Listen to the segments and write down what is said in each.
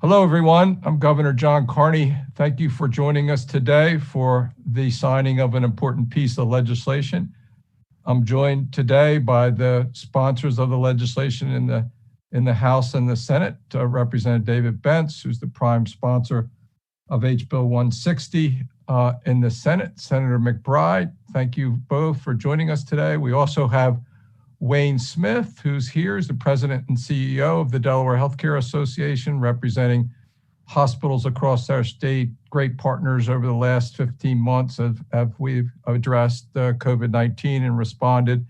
Hello, everyone. I'm Governor John Carney. Thank you for joining us today for the signing of an important piece of legislation. I'm joined today by the sponsors of the legislation in the House and the Senate, Representative David Bentz, who's the prime sponsor of H. Bill 160 in the Senate, Senator McBride. Thank you both for joining us today. We also have Wayne Smith, who's here, is the president and CEO of the Delaware Healthcare Association, representing hospitals across our state, great partners over the last 15 months as we've addressed COVID-19 and responded,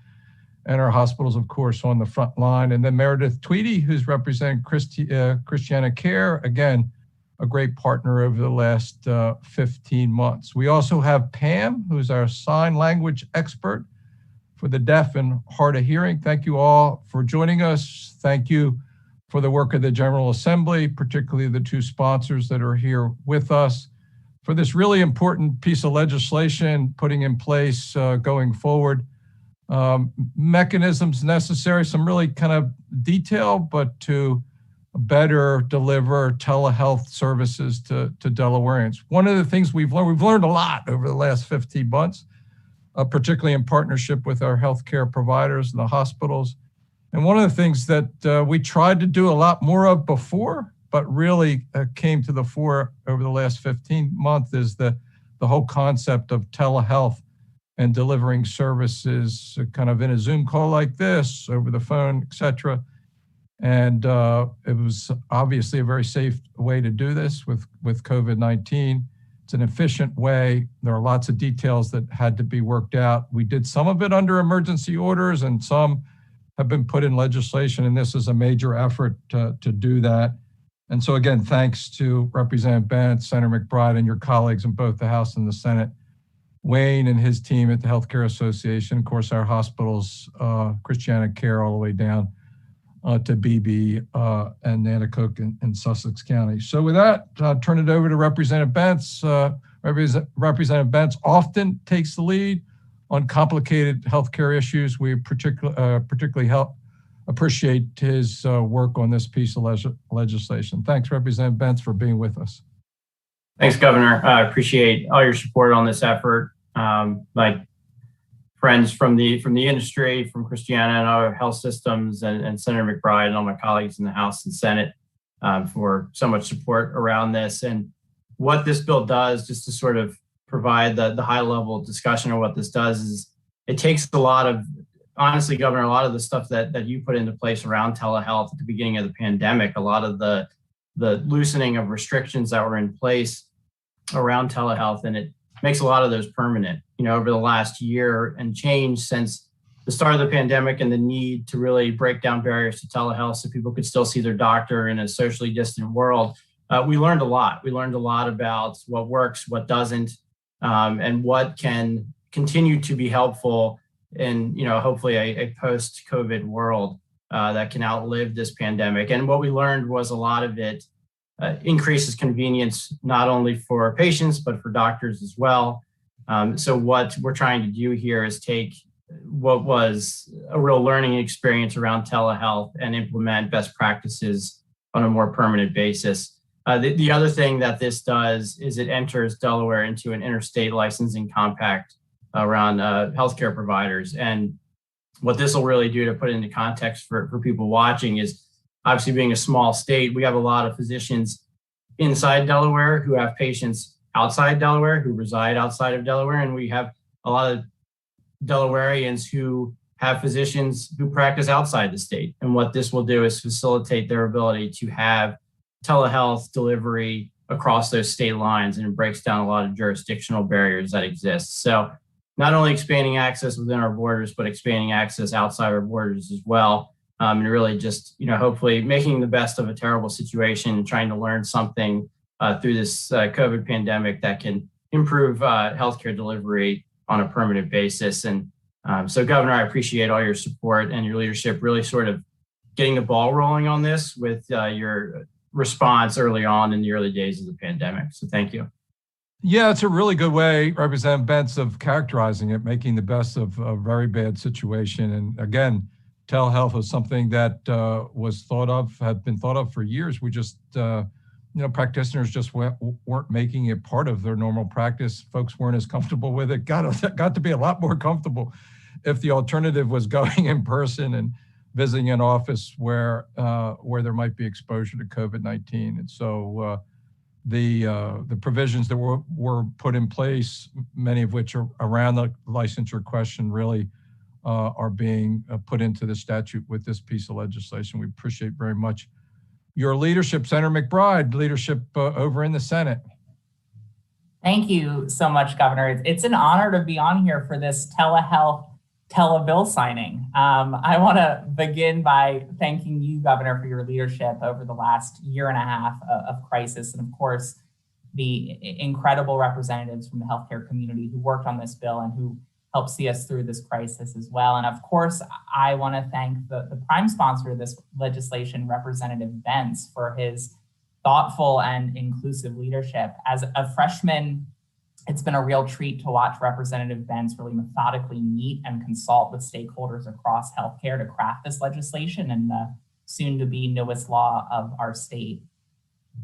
and our hospitals, of course, on the front line. And then Meredith Tweedy, who's representing Christiana Care, again, a great partner over the last 15 months. We also have Pam, who's our sign language expert for the deaf and hard of hearing. Thank you all for joining us. Thank you for the work of the General Assembly, particularly the two sponsors that are here with us for this really important piece of legislation, putting in place going forward mechanisms necessary, some really kind of detail, but to better deliver telehealth services to Delawareans. One of the things we've learned a lot over the last 15 months, particularly in partnership with our healthcare providers and the hospitals. And one of the things that we tried to do a lot more of before, but really came to the fore over the last 15 months is the whole concept of telehealth and delivering services kind of in a Zoom call like this, over the phone, et cetera. And it was obviously a very safe way to do this with COVID-19. It's an efficient way. There are lots of details that had to be worked out. We did some of it under emergency orders, and some have been put in legislation, and this is a major effort to do that. And so again, thanks to Representative Bentz, Senator McBride, and your colleagues in both the House and the Senate, Wayne and his team at the Healthcare Association, of course, our hospitals, Christiana Care all the way down to BB and Nanticoke in Sussex County. So with that, I'll turn it over to Representative Bentz. Representative Bentz often takes the lead on complicated healthcare issues. We particularly appreciate his work on this piece of legislation. Thanks, Representative Bentz, for being with us. Thanks, Governor. I appreciate all your support on this effort. My friends from the industry, from Christiana and our health systems, and Senator McBride and all my colleagues in the House and Senate for so much support around this. And what this bill does, just to sort of provide the high level discussion of what this does, is it takes a lot of, honestly, Governor, a lot of the stuff that you put into place around telehealth at the beginning of the pandemic, a lot of the loosening of restrictions that were in place around telehealth, and it makes a lot of those permanent. Over the last year and change since the start of the pandemic, and the need to really break down barriers to telehealth so people could still see their doctor in a socially distant world, we learned a lot. We learned a lot about what works, what doesn't, and what can continue to be helpful in, hopefully a post-COVID world that can outlive this pandemic. And what we learned was a lot of it increases convenience, not only for patients, but for doctors as well. So what we're trying to do here is take what was a real learning experience around telehealth and implement best practices on a more permanent basis. The other thing that this does is it enters Delaware into an interstate licensing compact around healthcare providers. And what this will really do, to put it into context for people watching, is obviously being a small state, we have a lot of physicians inside Delaware who have patients outside Delaware, who reside outside of Delaware. And we have a lot of Delawareans who have physicians who practice outside the state. And what this will do is facilitate their ability to have telehealth delivery across those state lines, and it breaks down a lot of jurisdictional barriers that exist. So not only expanding access within our borders, but expanding access outside our borders as well. And really just, hopefully making the best of a terrible situation and trying to learn something through this COVID pandemic that can improve healthcare delivery on a permanent basis. And so, Governor, I appreciate all your support and your leadership, really sort of getting the ball rolling on this with your response early on in the early days of the pandemic. So thank you. Yeah, it's a really good way, Representative Bentz, of characterizing it, making the best of a very bad situation. And again, telehealth was something that had been thought of for years. We just practitioners just weren't making it part of their normal practice. Folks weren't as comfortable with it. Got to be a lot more comfortable if the alternative was going in person and visiting an office where there might be exposure to COVID-19. And so the provisions that were put in place, many of which are around the licensure question, really are being put into the statute with this piece of legislation. We appreciate very much your leadership, Senator McBride, leadership over in the Senate. Thank you so much, Governor. It's an honor to be on here for this telehealth telebill signing. I want to begin by thanking you, Governor, for your leadership over the last year and a half of crisis, and of course, the incredible representatives from the healthcare community who worked on this bill and who helped see us through this crisis as well. And of course, I want to thank the prime sponsor of this legislation, Representative Bentz, for his thoughtful and inclusive leadership. As a freshman, it's been a real treat to watch Representative Bentz really methodically meet and consult with stakeholders across healthcare to craft this legislation and the soon-to-be newest law of our state.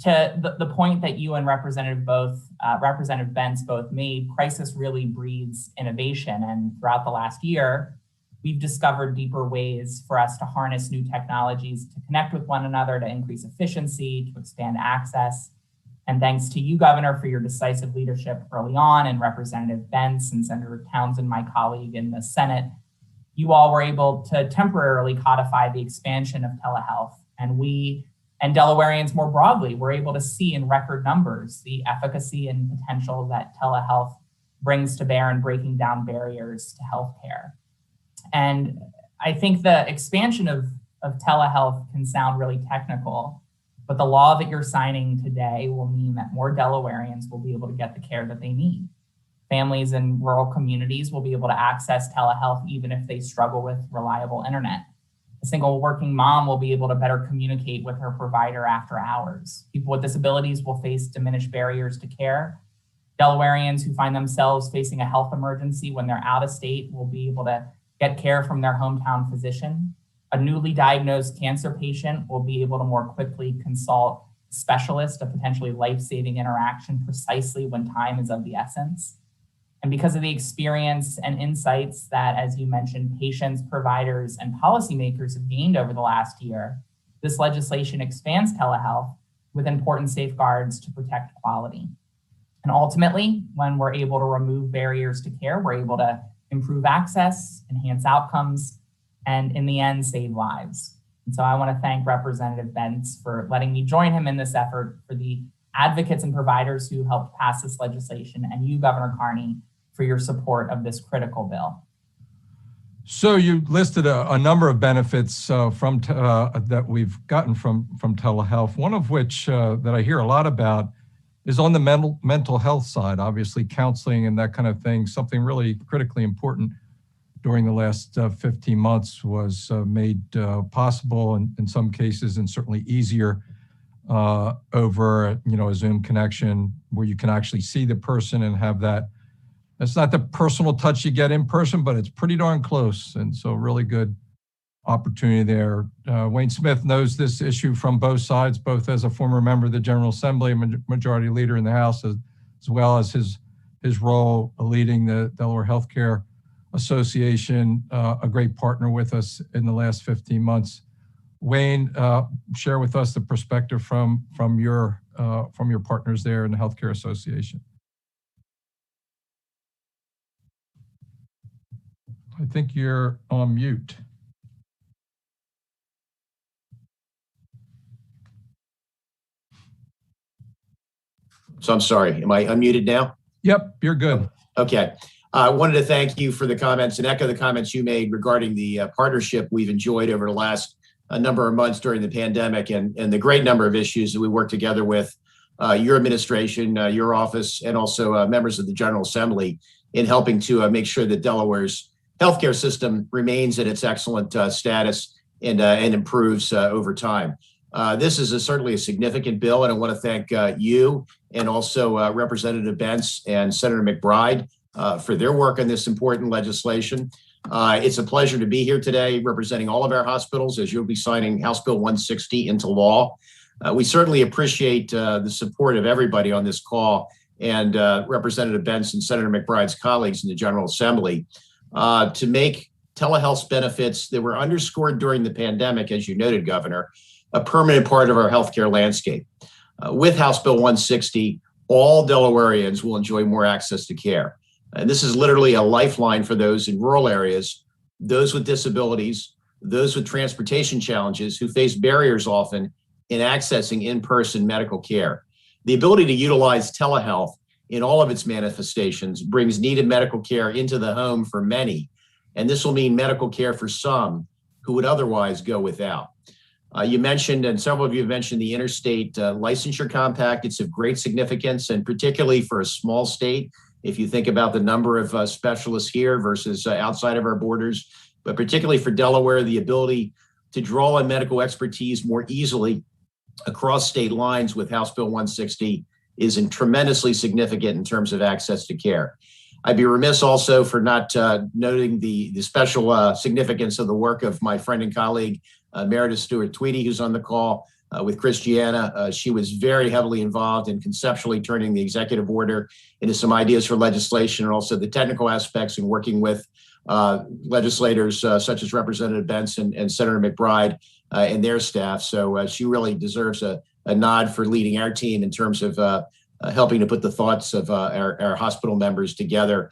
To the point that you and Representative Bentz both made, crisis really breeds innovation. And throughout the last year, we've discovered deeper ways for us to harness new technologies to connect with one another, to increase efficiency, to expand access. And thanks to you, Governor, for your decisive leadership early on, and Representative Bentz and Senator Townsend, my colleague in the Senate, you all were able to temporarily codify the expansion of telehealth. And we and Delawareans more broadly were able to see in record numbers the efficacy and potential that telehealth brings to bear in breaking down barriers to healthcare. And I think the expansion of telehealth can sound really technical, but the law that you're signing today will mean that more Delawareans will be able to get the care that they need. Families in rural communities will be able to access telehealth even if they struggle with reliable internet. A single working mom will be able to better communicate with her provider after hours. People with disabilities will face diminished barriers to care. Delawareans who find themselves facing a health emergency when they're out of state will be able to get care from their hometown physician. A newly diagnosed cancer patient will be able to more quickly consult a specialist, a potentially life-saving interaction precisely when time is of the essence. And because of the experience and insights that, as you mentioned, patients, providers, and policymakers have gained over the last year, this legislation expands telehealth with important safeguards to protect quality. And ultimately, when we're able to remove barriers to care, we're able to improve access, enhance outcomes, and in the end, save lives. And so I want to thank Representative Bentz for letting me join him in this effort, for the advocates and providers who helped pass this legislation, and you, Governor Carney, for your support of this critical bill. So you listed a number of benefits that we've gotten from telehealth, one of which that I hear a lot about is on the mental health side. Obviously, counseling and that kind of thing, something really critically important during the last 15 months was made possible in some cases, and certainly easier over a Zoom connection where you can actually see the person and have that. It's not the personal touch you get in person, but it's pretty darn close. And so really good opportunity there. Wayne Smith knows this issue from both sides, both as a former member of the General Assembly, majority leader in the House, as well as his role leading the Delaware Healthcare Association, a great partner with us in the last 15 months. Wayne, share with us the perspective from your partners there in the Healthcare Association. I think you're on mute. So I'm sorry, am I unmuted now? Yep, you're good. Okay. I wanted to thank you for the comments and echo the comments you made regarding the partnership we've enjoyed over the last number of months during the pandemic, and the great number of issues that we work together with your administration, your office, and also members of the General Assembly in helping to make sure that Delaware's healthcare system remains at its excellent status and improves over time. This is certainly a significant bill, and I want to thank you and also Representative Bentz and Senator McBride for their work on this important legislation. It's a pleasure to be here today representing all of our hospitals as you'll be signing House Bill 160 into law. We certainly appreciate the support of everybody on this call and Representative Benson, Senator McBride's colleagues in the General Assembly to make telehealth benefits that were underscored during the pandemic, as you noted, Governor, a permanent part of our healthcare landscape. With House Bill 160, all Delawareans will enjoy more access to care. And this is literally a lifeline for those in rural areas, those with disabilities, those with transportation challenges who face barriers often in accessing in-person medical care. The ability to utilize telehealth in all of its manifestations brings needed medical care into the home for many, and this will mean medical care for some who would otherwise go without. You mentioned, and several of you have mentioned, the interstate licensure compact. It's of great significance, and particularly for a small state, if you think about the number of specialists here versus outside of our borders, but particularly for Delaware, the ability to draw on medical expertise more easily across state lines with House Bill 160 is tremendously significant in terms of access to care. I'd be remiss also for not noting the special significance of the work of my friend and colleague, Meredith Stewart-Tweedy, who's on the call with Christiana. She was very heavily involved in conceptually turning the executive order into some ideas for legislation, and also the technical aspects and working with legislators such as Representative Benson and Senator McBride and their staff. So she really deserves a nod for leading our team in terms of helping to put the thoughts of our hospital members together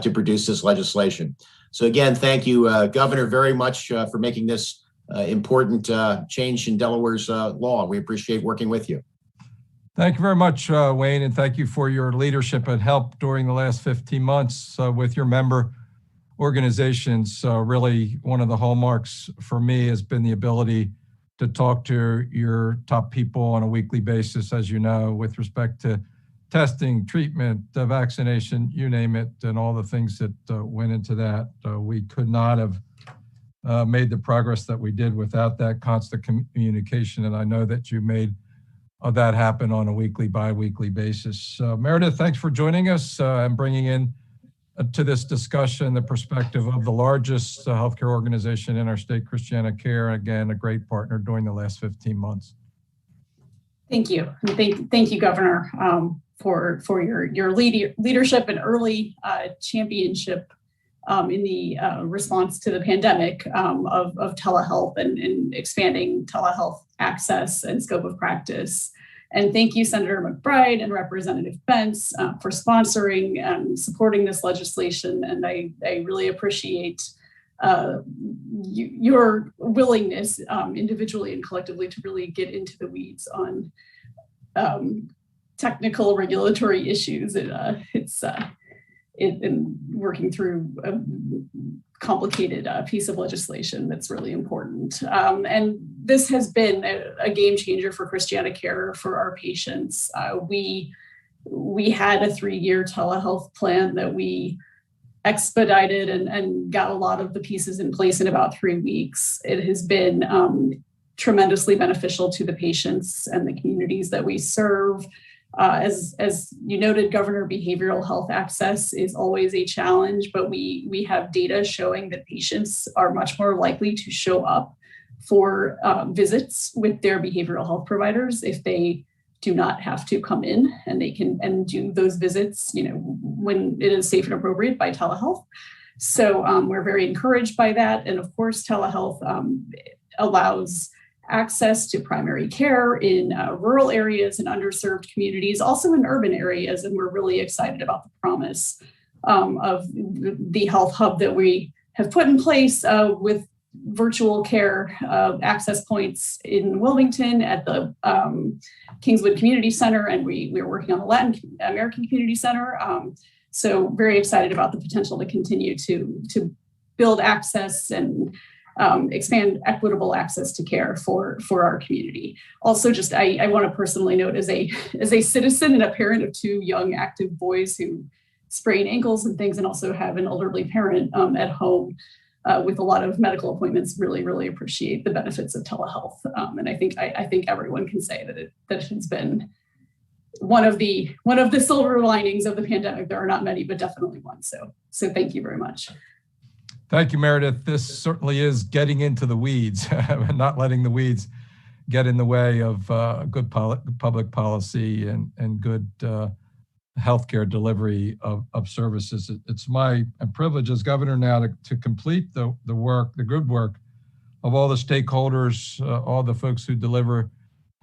to produce this legislation. So again, thank you, Governor, very much for making this important change in Delaware's law. We appreciate working with you. Thank you very much, Wayne, and thank you for your leadership and help during the last 15 months with your member organizations. Really, one of the hallmarks for me has been the ability to talk to your top people on a weekly basis, as you know, with respect to testing, treatment, vaccination, you name it, and all the things that went into that. We could not have made the progress that we did without that constant communication, and I know that you made that happen on a weekly, bi-weekly basis. Meredith, thanks for joining us and bringing in to this discussion the perspective of the largest healthcare organization in our state, Christiana Care. Again, a great partner during the last 15 months. Thank you. Thank you, Governor, for your leadership and early championship in the response to the pandemic of telehealth and expanding telehealth access and scope of practice. And thank you, Senator McBride and Representative Bentz for sponsoring and supporting this legislation. And I really appreciate your willingness individually and collectively to really get into the weeds on technical regulatory issues. It's in working through a complicated piece of legislation that's really important. And this has been a game changer for Christiana Care, for our patients. We had a 3-year telehealth plan that we expedited and got a lot of the pieces in place in about 3 weeks. It has been tremendously beneficial to the patients and the communities that we serve. As you noted, Governor, behavioral health access is always a challenge, but we have data showing that patients are much more likely to show up for visits with their behavioral health providers if they do not have to come in, and they can do those visits, when it is safe and appropriate by telehealth. So we're very encouraged by that. And of course, telehealth allows access to primary care in rural areas and underserved communities, also in urban areas. And we're really excited about the promise of the health hub that we have put in place with virtual care access points in Wilmington at the Kingswood Community Center, and we're working on the Latin American Community Center. So very excited about the potential to continue to build access and expand equitable access to care for our community. Also, just I want to personally note, as a citizen and a parent of 2 young active boys who sprain ankles and things, and also have an elderly parent at home with a lot of medical appointments, really appreciate the benefits of telehealth. And I think everyone can say that it has been one of the silver linings of the pandemic. There are not many, but definitely one. So thank you very much. Thank you, Meredith. This certainly is getting into the weeds, not letting the weeds get in the way of good public policy and good healthcare delivery of services. It's my privilege as governor now to complete the good work of all the stakeholders, all the folks who deliver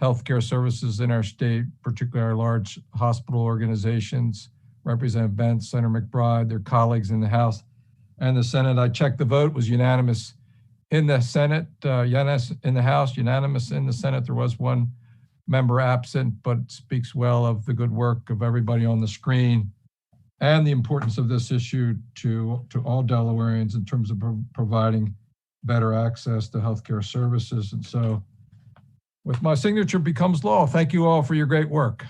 healthcare services in our state, particularly our large hospital organizations, Representative Bentz, Senator McBride, their colleagues in the House and the Senate. I checked the vote, was unanimous in the Senate, unanimous in the House, unanimous in the Senate. There was one member absent, but speaks well of the good work of everybody on the screen and the importance of this issue to all Delawareans in terms of providing better access to healthcare services. And so with my signature becomes law. Thank you all for your great work.